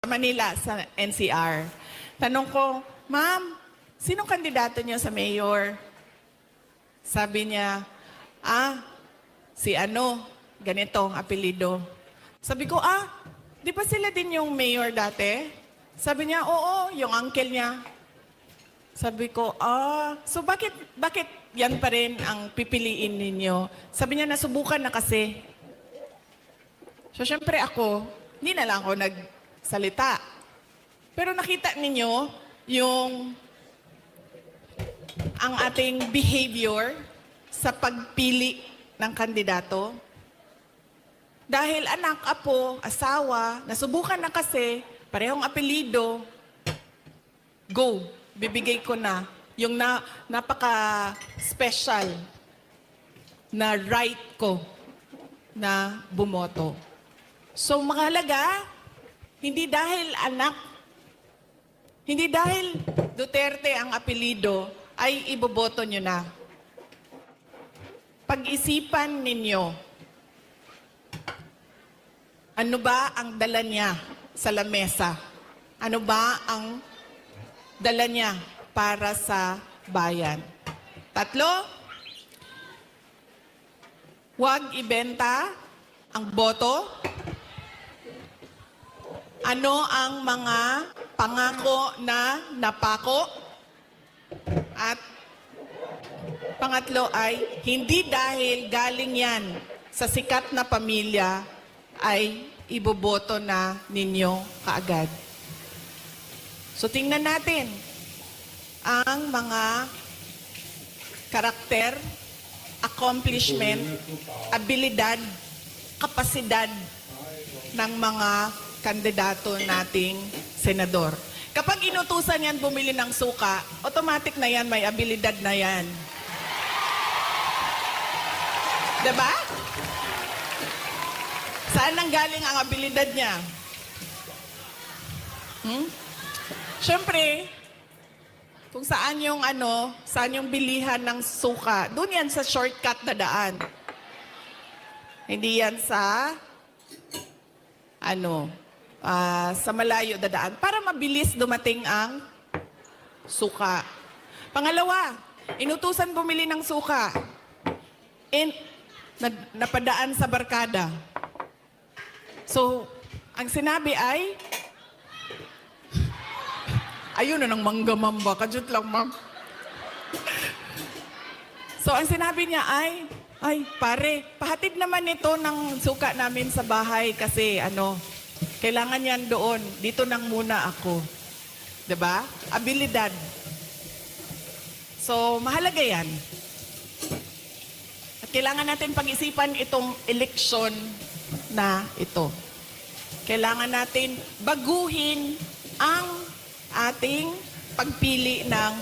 Manila, sa NCR. Tanong ko, Ma'am, sinong kandidato niyo sa mayor? Sabi niya, si ano, ganito ang apelido. Sabi ko, di ba sila din yung mayor dati? Sabi niya, oo, yung uncle niya. Sabi ko, so bakit yan pa rin ang pipiliin ninyo? Sabi niya, nasubukan na kasi. So, syempre ako, hindi na lang ako nagsalita. Pero nakita ninyo ang ating behavior sa pagpili ng kandidato. Dahil anak, apo, asawa, nasubukan na kasi, parehong apelido, go, bibigay ko na yung napaka-special na right ko na bumoto. So, mahalaga, hindi dahil anak, hindi dahil Duterte ang apelido, ay iboboto nyo na. Pag-isipan ninyo, ano ba ang dala niya sa lamesa? Ano ba ang dala niya para sa bayan? 3, huwag ibenta ang boto. Ano ang mga pangako na napako? At pangatlo ay, hindi dahil galing yan sa sikat na pamilya ay iboboto na ninyo kaagad. So tingnan natin ang mga karakter, accomplishment, abilidad, kapasidad ng mga kandidato nating senador. Kapag inutusan yan bumili ng suka, automatic na yan, may abilidad na yan. Diba? Saan nanggaling ang abilidad niya? Siyempre, kung saan yung bilihan ng suka, doon yan sa shortcut na daan. Hindi yan sa sa malayo na daan para mabilis dumating ang suka. Pangalawa, inutusan bumili ng suka. Napadaan sa barkada. So, ang sinabi ay, ayun na ng mangga-mamba. Kadyot lang, ma'am. So, ang sinabi niya ay, pare, pahatid naman ito ng suka namin sa bahay kasi kailangan yan doon. Dito nang muna ako. 'Di ba? Abilidad. So, mahalaga yan. At kailangan natin pag-isipan itong eleksyon na ito. Kailangan natin baguhin ang ating pagpili ng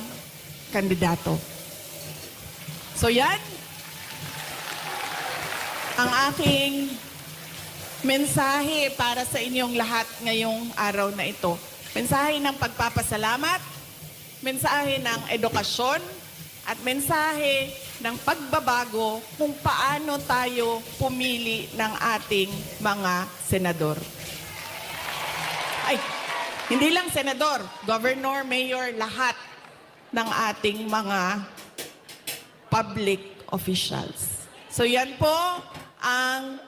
kandidato. So, yan ang aking mensahe para sa inyong lahat ngayong araw na ito. Mensahe ng pagpapasalamat, mensahe ng edukasyon, at mensahe ng pagbabago kung paano tayo pumili ng ating mga senador. Hindi lang senador, governor, mayor, lahat ng ating mga public officials. So yan po ang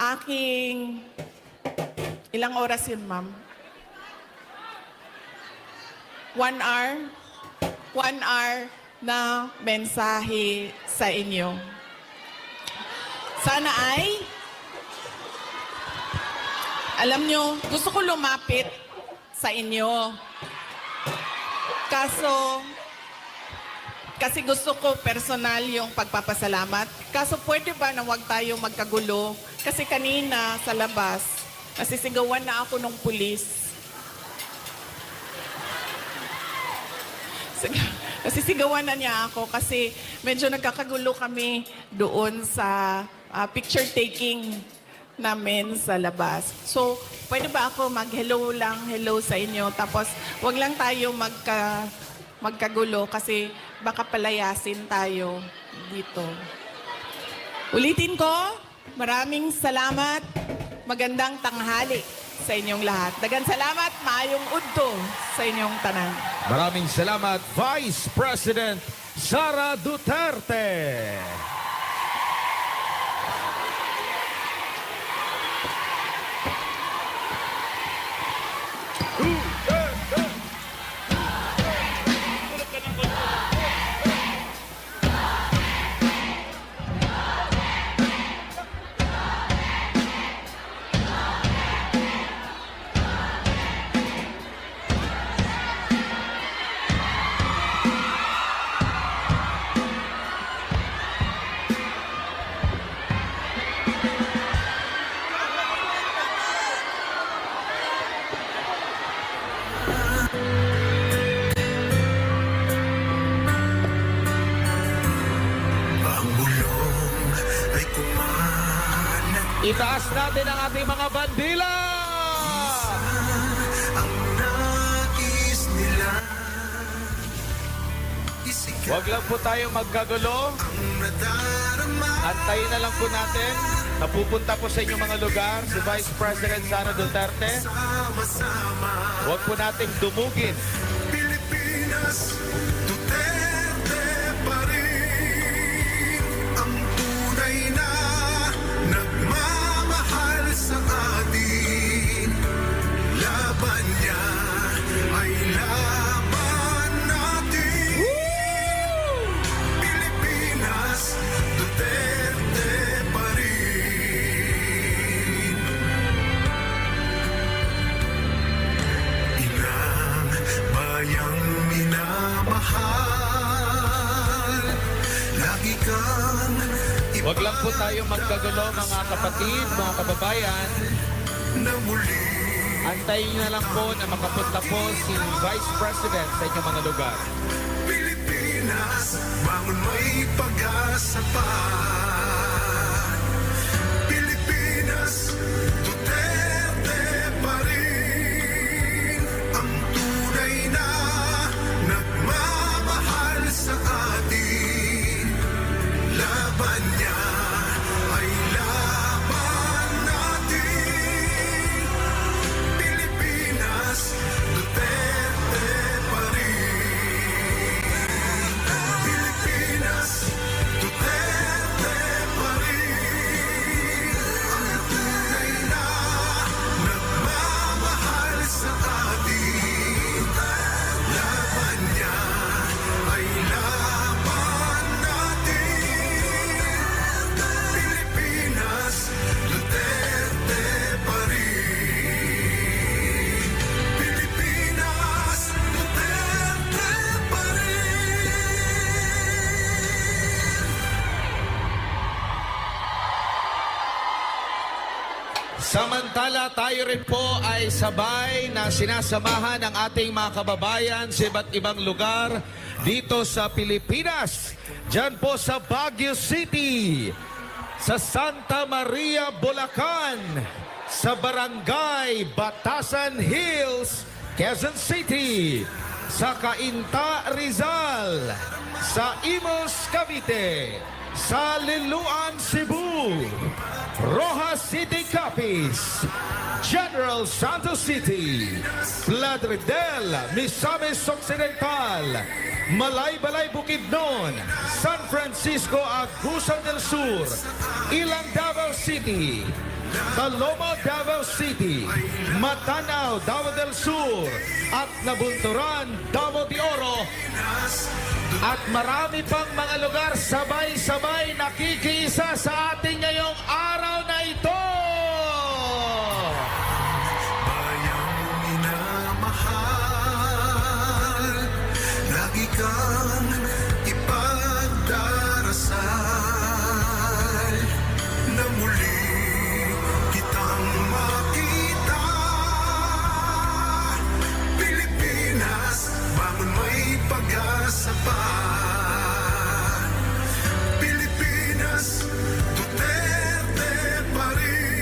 aking, ilang oras yun, ma'am? 1 hour? 1 hour na mensahe sa inyo. Sana ay, alam nyo, gusto ko lumapit sa inyo. Kasi gusto ko personal yung pagpapasalamat. Kaso pwede ba na wag tayo magkagulo? Kasi kanina sa labas, nasisigawan na ako ng pulis. Nasisigawan na niya ako kasi medyo nagkakagulo kami doon sa picture taking namin sa labas. So, pwede ba ako mag-hello lang, hello sa inyo? Tapos, wag lang tayo magkagulo kasi baka palayasin tayo dito. Ulitin ko, maraming salamat. Magandang tanghali sa inyong lahat. Dagan salamat, maayong udto sa inyong tanan. Maraming salamat, Vice President Sara Duterte. Itaas natin ang ating mga bandila! Ang nais nila Huwag lang po tayo magkagulo. nadarama Antayin na lang po natin. Napupunta po sa inyong mga lugar si Vice President Sara Duterte. sama-sama. Huwag po nating dumugin. Pilipinas, Duterte pa rin ang tunay na nagmamahal sa atin. Laban niya ay laban natin. Pilipinas, Duterte pa rin. Inang bayang minamahal, lagi kang Huwag lang po tayo magkagulo mga kapatid, mga kababayan. na muli. Antayin na lang po na makapunta po si Vice President sa inyong mga lugar. Pilipinas, bangon may pag-asa pa. Pilipinas, Duterte pa rin ang tunay na nagmamahal sa atin. Laban niya ay laban natin. Pilipinas, Duterte pa rin. Pilipinas, Duterte pa rin. Ang tunay na nagmamahal sa atin. Laban niya ay laban natin. Pilipinas, Duterte pa rin. Pilipinas, Duterte pa rin. Samantala, tayo rin po ay sabay na sinasamahan ng ating mga kababayan sa iba't ibang lugar dito sa Pilipinas. Diyan po sa Baguio City, sa Santa Maria, Bulacan, sa Barangay Batasan Hills, Quezon City, sa Cainta, Rizal, sa Imus, Cavite, sa Liloan, Cebu, Rojas City, Capiz, General Santos City, Plaridel, Misamis Occidental, Malaybalay, Bukidnon, San Francisco, Agusan del Sur, Ilang, Davao City, Talomo, Davao City, Matanao, Davao del Sur, at Nabunturan, Davao de Oro, at marami pang mga lugar sabay-sabay nakikiisa sa ating ngayong araw na ito. Bayang minamahal, lagi kang ipagdarasal na muli kitang makita. Pilipinas, bangon may pag-asa pa. Pilipinas, Duterte pa rin.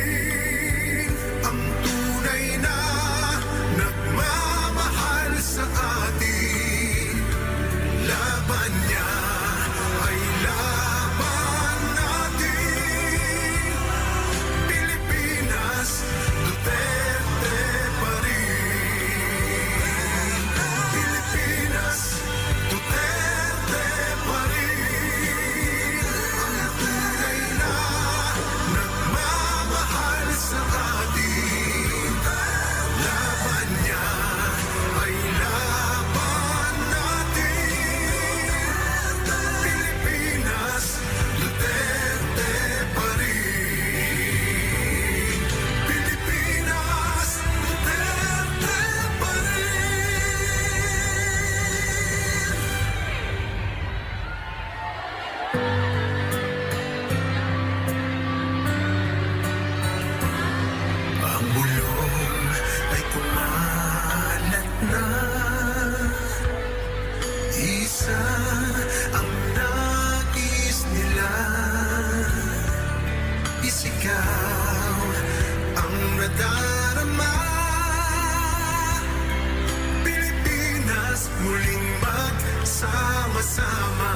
sama-sama.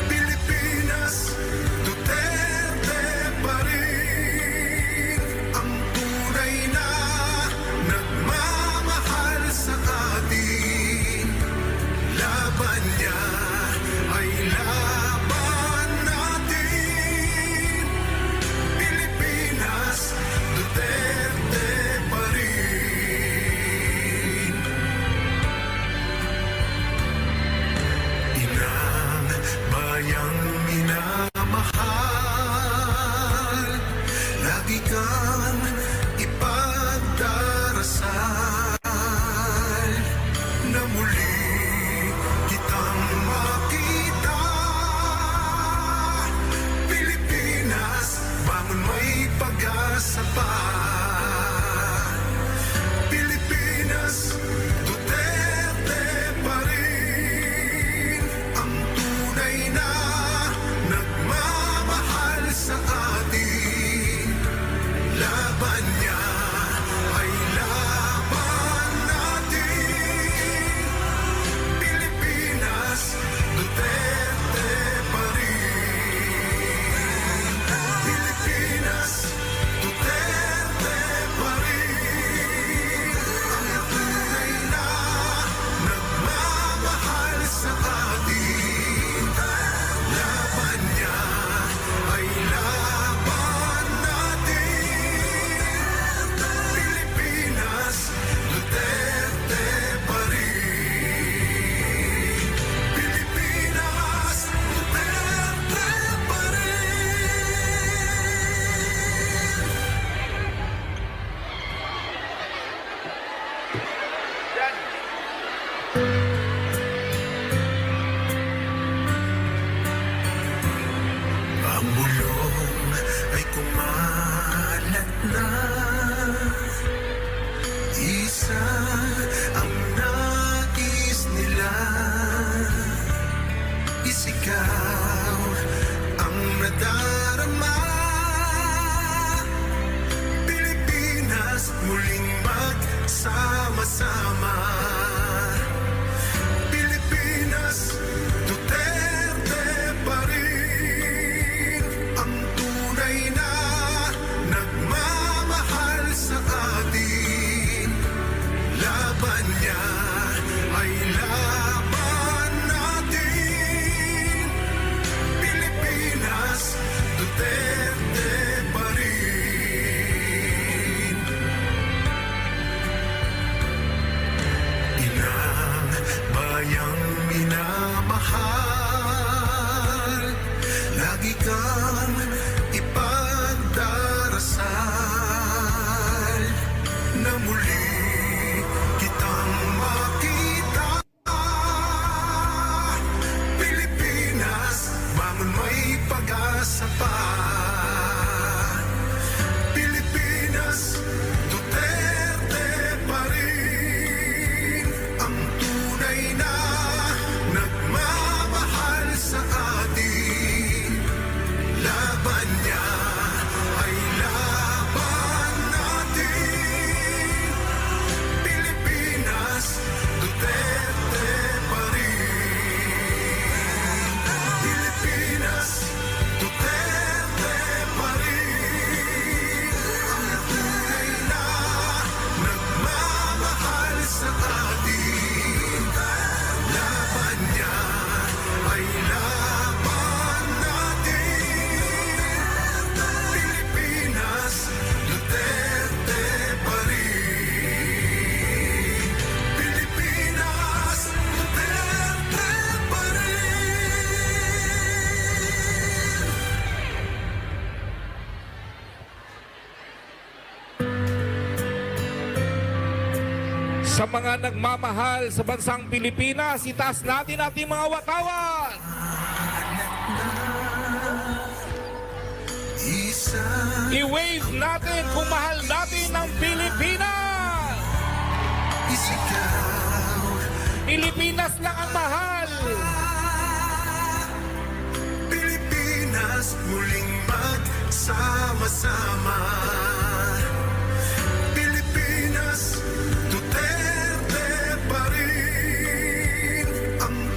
Pilipinas, Duterte pa rin ang tunay na nagmamahal sa atin. Laban niya ay laban natin. Pilipinas, Duterte pa rin. Inang bayang minamahal, lagi kang ipagdarasal na muli kitang makita. Pilipinas, bangon may pag-asa pa. Pilipinas, Duterte pa rin ang tunay na nagmamahal sa atin. Laban niya ay laban natin. Pilipinas, Duterte pa rin. Pilipinas, Duterte pa rin ang tunay na nagmamahal sa atin. Laban niya ay laban natin. Pilipinas, Duterte pa rin. Pilipinas, Duterte pa rin. Ang bulong ay kumalat na. Isa ang nais nila. Isigaw ang nadarama. Pilipinas, muling magsama-sama. Pilipinas, Duterte pa rin ang tunay na nagmamahal sa atin. Laban niya ay laban natin. Pilipinas, Duterte pa rin. Inang bayang minamahal, lagi kang ipagdarasal na muli kitang makita. Pilipinas, bangon may pag-asa pa. Pilipinas, Duterte pa rin ang tunay na nagmamahal sa atin. Laban niya ay laban natin. Pilipinas, Duterte pa rin. Pilipinas, Duterte pa rin ang tunay na nagmamahal sa atin. Laban niya ay laban natin. Pilipinas, Duterte pa rin. Pilipinas, Duterte pa rin. Sa mga nagmamahal sa bansang Pilipinas, itaas natin ating mga watawan. Isa I-wave natin kung mahal natin ang Pilipinas. isigaw Pilipinas lang ang mahal. Pilipinas, muling magsama-sama. Pilipinas, Duterte pa rin ang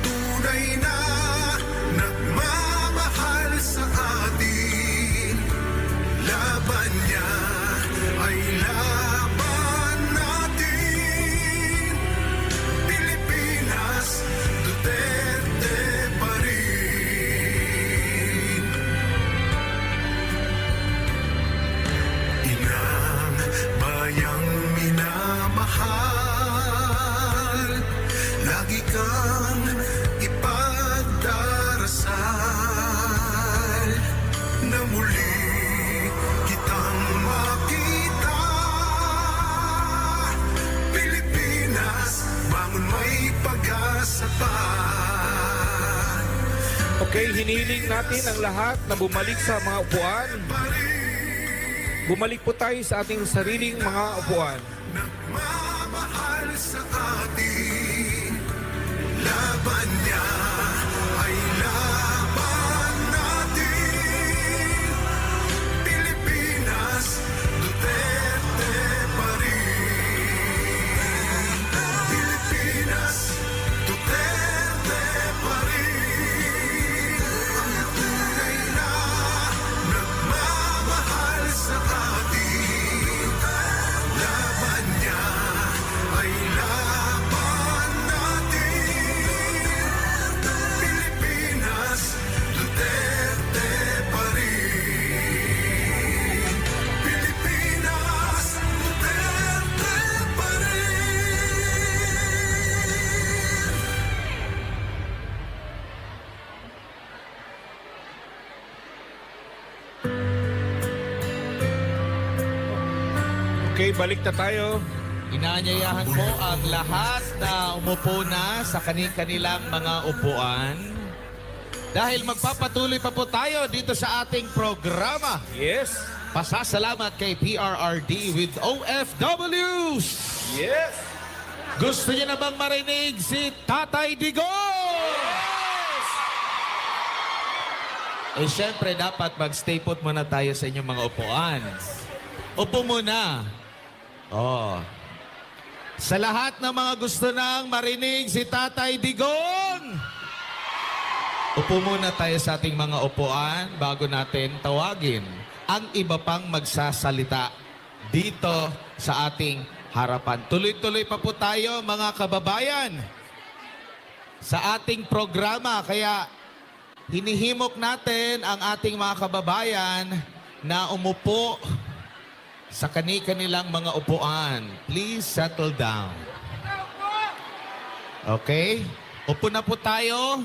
sapat. Okay, hiniling natin ang lahat na bumalik sa mga upuan. Bumalik po tayo sa ating sariling mga upuan. Nagmamahal sa atin. Laban niya ay laban natin. Pilipinas, Duterte pa rin. Pilipinas, Duterte pa rin. Ang tunay na nagmamahal sa atin. Laban niya ay laban natin. Pilipinas, Duterte pa rin. Pilipinas, Duterte pa rin. Okay, balik na tayo. Inaanyayahan mo ang lahat na umupo na sa kanilang mga upuan. Dahil magpapatuloy pa po tayo dito sa ating programa. Yes. Pasasalamat kay PRRD with OFWs. Yes. Gusto niyo na bang marinig si Tatay Digong? Eh, syempre, dapat mag-stay put muna tayo sa inyong mga upuan. Upo muna. Oh. Sa lahat ng mga gusto nang marinig si Tatay Digong, upo muna tayo sa ating mga upuan bago natin tawagin ang iba pang magsasalita dito sa ating harapan. Tuloy-tuloy pa po tayo, mga kababayan, sa ating programa. Kaya hinihimok natin ang ating mga kababayan na umupo sa kanilang mga upuan. Please settle down. Okay? Upo na po tayo.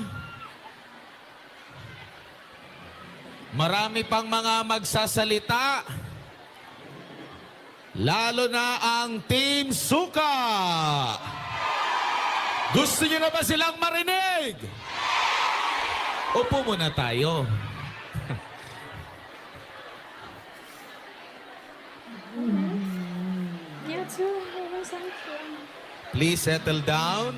Marami pang mga magsasalita. Lalo na ang Team Suka. Gusto niyo na ba silang marinig? Upo muna tayo. Yeah, too. I was on phone. Please settle down.